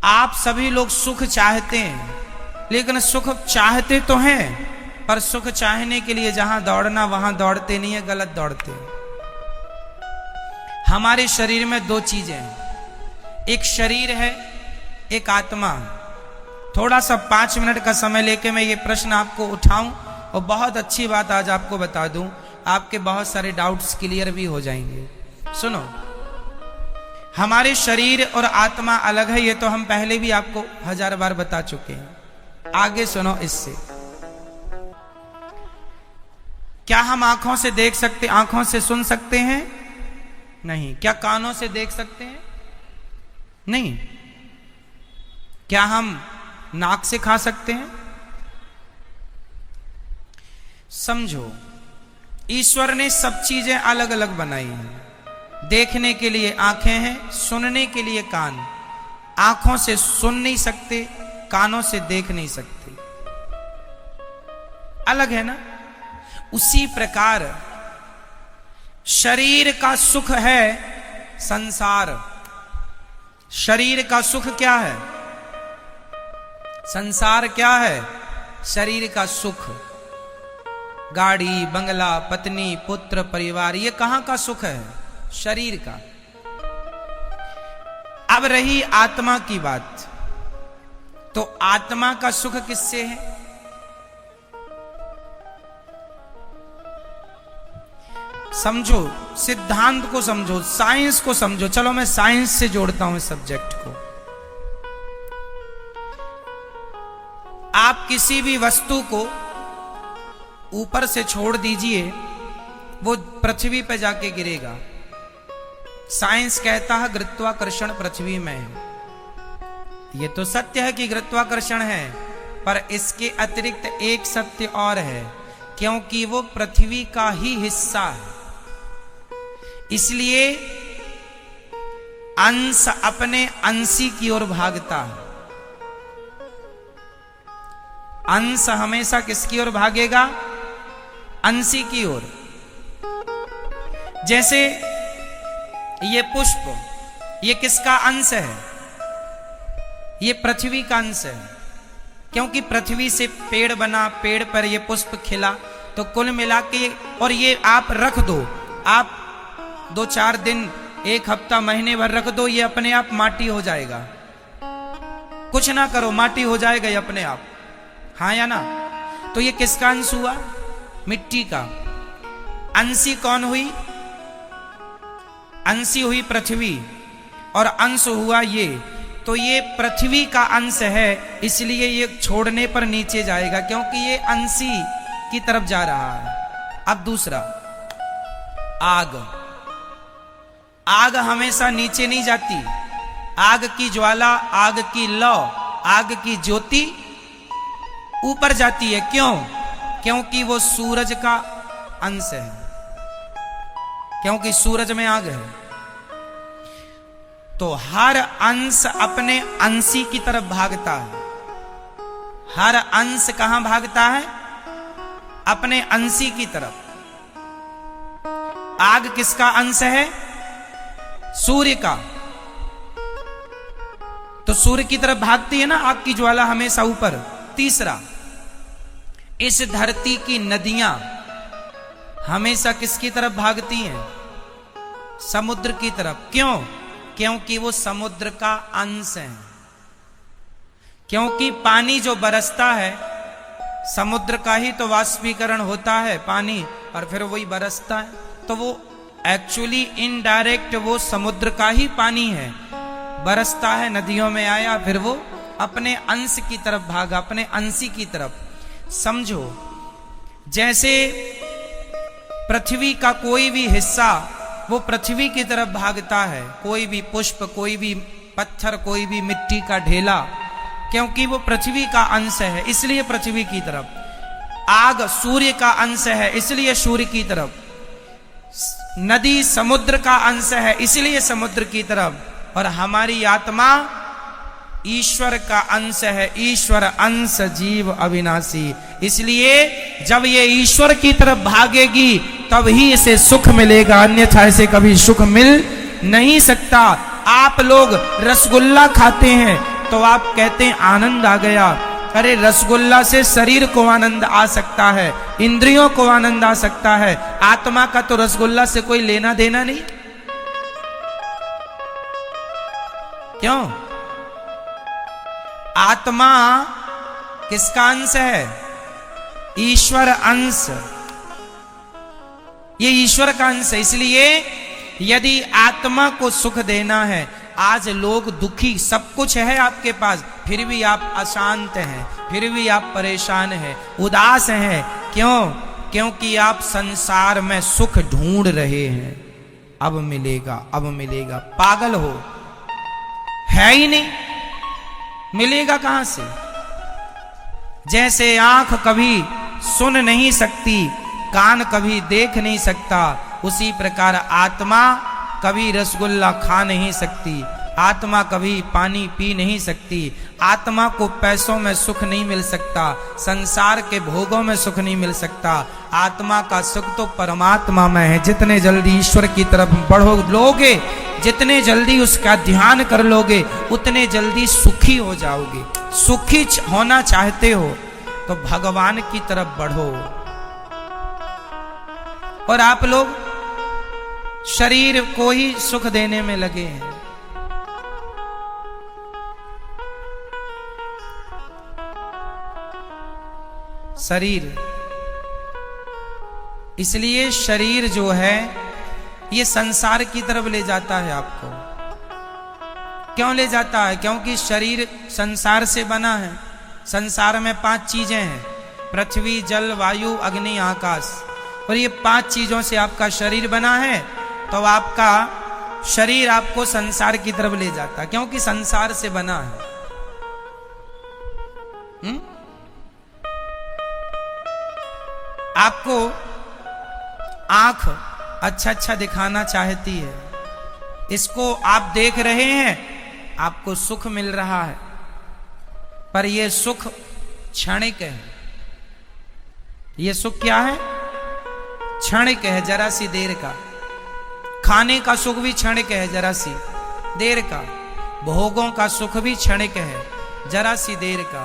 आप सभी लोग सुख चाहते हैं, लेकिन सुख चाहते तो हैं, पर सुख चाहने के लिए जहां दौड़ना वहां दौड़ते नहीं है, गलत दौड़ते हैं। हमारे शरीर में दो चीजें हैं, एक शरीर है, एक आत्मा। थोड़ा सा 5 मिनट का समय लेके मैं ये प्रश्न आपको उठाऊं और बहुत अच्छी बात आज आपको बता दूं, आपके बहुत सारे डाउट्स क्लियर भी हो जाएंगे। सुनो, हमारे शरीर और आत्मा अलग है, ये तो हम पहले भी आपको 1000 बार बता चुके हैं। आगे सुनो इससे। क्या हम आंखों से देख सकते, आंखों से सुन सकते हैं? नहीं। क्या कानों से देख सकते हैं? नहीं। क्या हम नाक से खा सकते हैं? समझो, ईश्वर ने सब चीजें अलग अलग बनाई हैं। देखने के लिए आंखें हैं, सुनने के लिए कान। आंखों से सुन नहीं सकते, कानों से देख नहीं सकते, अलग है ना। उसी प्रकार शरीर का सुख है संसार। शरीर का सुख क्या है? संसार क्या है? शरीर का सुख। गाड़ी, बंगला, पत्नी, पुत्र, परिवार, ये कहां का सुख है? शरीर का। अब रही आत्मा की बात, तो आत्मा का सुख किससे है? समझो, सिद्धांत को समझो, साइंस को समझो। चलो मैं साइंस से जोड़ता हूं इस सब्जेक्ट को। आप किसी भी वस्तु को ऊपर से छोड़ दीजिए, वो पृथ्वी पर जाके गिरेगा। साइंस कहता है गुरुत्वाकर्षण पृथ्वी में है। ये तो सत्य है कि गुरुत्वाकर्षण है, पर इसके अतिरिक्त एक सत्य और है, क्योंकि वो पृथ्वी का ही हिस्सा है। इसलिए अंश अपने अंशी की ओर भागता है। अंश हमेशा किसकी ओर भागेगा? अंशी की ओर। जैसे ये पुष्प, ये किसका अंश है? ये पृथ्वी का अंश है, क्योंकि पृथ्वी से पेड़ बना, पेड़ पर ये पुष्प खिला। तो कुल मिला के, और ये आप रख दो, आप 2-4 दिन, 1 हफ्ता, महीने भर रख दो, ये अपने आप माटी हो जाएगा। कुछ ना करो, माटी हो जाएगा ये अपने आप। हाँ या ना? तो ये किसका अंश हुआ? मिट्टी का। अंशी कौन हुई? अंशी हुई पृथ्वी, और अंश हुआ ये। तो ये पृथ्वी का अंश है, इसलिए ये छोड़ने पर नीचे जाएगा, क्योंकि ये अंशी की तरफ जा रहा है। अब दूसरा, आग। आग हमेशा नीचे नहीं जाती। आग की ज्वाला, आग की लौ, आग की ज्योति ऊपर जाती है। क्यों? क्योंकि वो सूरज का अंश है, क्योंकि सूरज में आग है। तो हर अंश अपने अंशी की तरफ भागता है। हर अंश कहां भागता है? अपने अंशी की तरफ। आग किसका अंश है? सूर्य का। तो सूर्य की तरफ भागती है ना आग की ज्वाला हमेशा ऊपर। तीसरा, इस धरती की नदियां हमेशा किसकी तरफ भागती हैं? समुद्र की तरफ। क्यों? क्योंकि वो समुद्र का अंश है। क्योंकि पानी जो बरसता है, समुद्र का ही तो वाष्पीकरण होता है पानी, और फिर वही बरसता है। तो वो एक्चुअली इनडायरेक्ट वो समुद्र का ही पानी है, बरसता है, नदियों में आया, फिर वो अपने अंश की तरफ भागा, अपने अंशी की तरफ। समझो, जैसे पृथ्वी का कोई भी हिस्सा वो पृथ्वी की तरफ भागता है, कोई भी पुष्प, कोई भी पत्थर, कोई भी मिट्टी का ढेला, क्योंकि वो पृथ्वी का अंश है, इसलिए पृथ्वी की तरफ। आग सूर्य का अंश है, इसलिए सूर्य की तरफ। नदी समुद्र का अंश है, इसलिए समुद्र की तरफ। और हमारी आत्मा ईश्वर का अंश है। ईश्वर अंश जीव अविनाशी, इसलिए जब ये ईश्वर की तरफ भागेगी तब ही इसे सुख मिलेगा, अन्यथा इसे कभी सुख मिल नहीं सकता। आप लोग रसगुल्ला खाते हैं तो आप कहते हैं आनंद आ गया। अरे रसगुल्ला से शरीर को आनंद आ सकता है, इंद्रियों को आनंद आ सकता है, आत्मा का तो रसगुल्ला से कोई लेना देना नहीं। क्यों? आत्मा किसका अंश है? ईश्वर अंश। ये ईश्वर का अंश है। इसलिए यदि आत्मा को सुख देना है, आज लोग दुखी, सब कुछ है आपके पास, फिर भी आप अशांत हैं, फिर भी आप परेशान हैं, उदास हैं। क्यों? क्योंकि आप संसार में सुख ढूंढ रहे हैं। अब मिलेगा, अब मिलेगा। पागल हो, है ही नहीं, मिलेगा कहां से? जैसे आंख कभी सुन नहीं सकती, कान कभी देख नहीं सकता, उसी प्रकार आत्मा कभी रसगुल्ला खा नहीं सकती, आत्मा कभी पानी पी नहीं सकती, आत्मा को पैसों में सुख नहीं मिल सकता, संसार के भोगों में सुख नहीं मिल सकता। आत्मा का सुख तो परमात्मा में है। जितने जल्दी ईश्वर की तरफ बढ़ो लोगे, जितने जल्दी उसका ध्यान कर लोगे, उतने जल्दी सुखी हो जाओगे। सुखी होना चाहते हो तो भगवान की तरफ बढ़ो। और आप लोग शरीर को ही सुख देने में लगे हैं। शरीर, इसलिए शरीर जो है ये संसार की तरफ ले जाता है आपको। क्यों ले जाता है? क्योंकि शरीर संसार से बना है। संसार में 5 चीजें हैं, पृथ्वी, जल, वायु, अग्नि, आकाश, और ये 5 चीजों से आपका शरीर बना है। तो आपका शरीर आपको संसार की तरफ ले जाता है, क्योंकि संसार से बना है। आपको आंख अच्छा अच्छा दिखाना चाहती है, इसको आप देख रहे हैं, आपको सुख मिल रहा है, पर यह सुख क्षणिक है। यह सुख क्या है? क्षणिक है, जरा सी देर का। खाने का सुख भी क्षणिक है, जरा सी देर का। भोगों का सुख भी क्षणिक है, जरा सी देर का।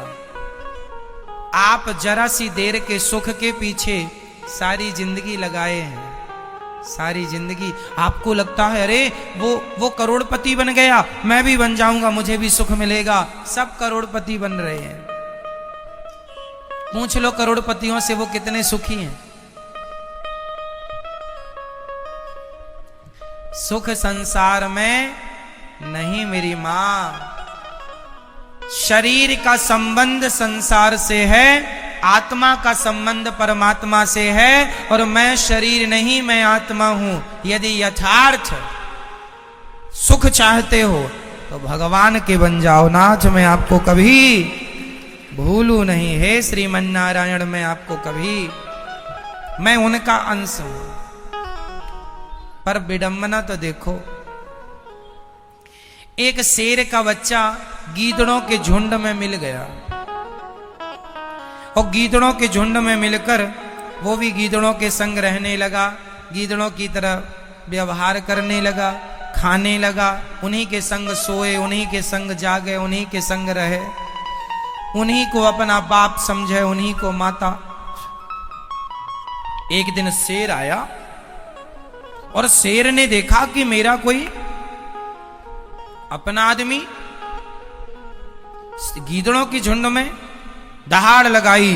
आप जरा सी देर के सुख के पीछे सारी जिंदगी लगाए हैं। सारी जिंदगी आपको लगता है अरे वो करोड़पति बन गया, मैं भी बन जाऊंगा, मुझे भी सुख मिलेगा। सब करोड़पति बन रहे हैं। पूछ लो करोड़पतियों से वो कितने सुखी हैं। सुख संसार में नहीं मेरी मां। शरीर का संबंध संसार से है, आत्मा का संबंध परमात्मा से है। और मैं शरीर नहीं, मैं आत्मा हूं। यदि यथार्थ सुख चाहते हो तो भगवान के बन जाओ। नाथ मैं आपको कभी भूलू नहीं, हे श्रीमन्नारायण मैं आपको कभी, मैं उनका अंश हूं। पर विडंबना तो देखो, एक शेर का बच्चा गीदड़ों के झुंड में मिल गया, और गीदड़ों के झुंड में मिलकर वो भी गीदड़ों के संग रहने लगा, गीदड़ों की तरह व्यवहार करने लगा, खाने लगा, उन्हीं के संग सोए, उन्हीं के संग जागे, उन्हीं के संग रहे, उन्हीं को अपना बाप समझे, उन्हीं को माता। एक दिन शेर आया और शेर ने देखा कि मेरा कोई अपना आदमी गीदड़ों की झुंड में दहाड़ लगाई,